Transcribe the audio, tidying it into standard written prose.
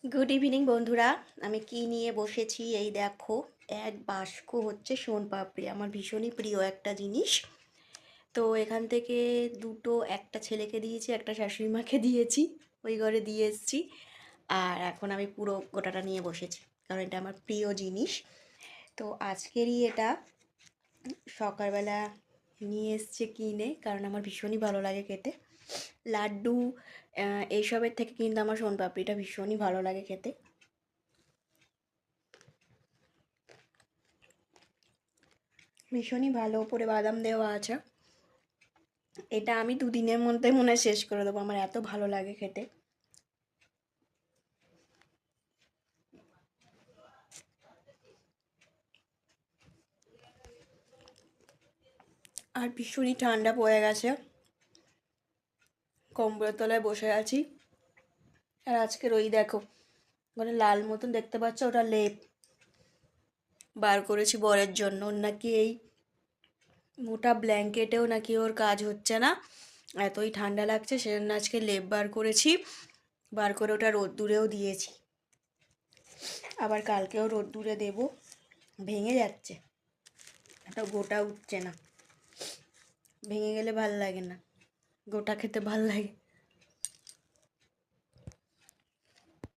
Good evening বন্ধুরা। আমি কি নিয়ে বসেছি এই দেখো। এক বাস্ক হচ্ছে শোনপাপড়ি, আমার ভীষণই প্রিয় একটা জিনিস। তো এখান থেকে দুটো, একটা ছেলেকে দিয়েছি, একটা শাশুড়ি মাকে দিয়েছি, ওই ঘরে দিয়ে এসেছি। আর এখন আমি পুরো গোটাটা নিয়ে বসেছি, কারণ এটা আমার প্রিয় জিনিস। তো আজকেরই এটা সকালবেলা নিয়ে এসছে কিনে, কারণ আমার ভীষণই ভালো লাগে খেতে। লাড্ডু এইসবের থেকে কিন্তু আমার শোনপাপড়িটা ভীষণই ভালো লাগে খেতে। ভীষণই ভালো, উপরে বাদাম দেওয়া আছে। এটা আমি দুদিনের মধ্যে মনে হয় শেষ করে দেবো, আমার এত ভালো লাগে খেতে। আর ভীষণই ঠান্ডা পড়ে গেছে, কম্বলের তলায় বসে আছি। আর আজকের ওই দেখো, মানে লাল মতন দেখতে পাচ্ছ, ওটা লেপ বার করেছি বরের জন্য। ওর নাকি এই মোটা ব্ল্যাঙ্কেটেও নাকি ওর কাজ হচ্ছে না, এতই ঠান্ডা লাগছে, সেজন্য আজকে লেপ বার করেছি। বার করে ওটা রোদ্দুরেও দিয়েছি, আবার কালকেও রোদ্দুরে দেবো। ভেঙে যাচ্ছে, এটা গোটা উঠছে না। ভেঙে গেলে ভাল লাগে না, গোটা খেতে ভাল লাগে।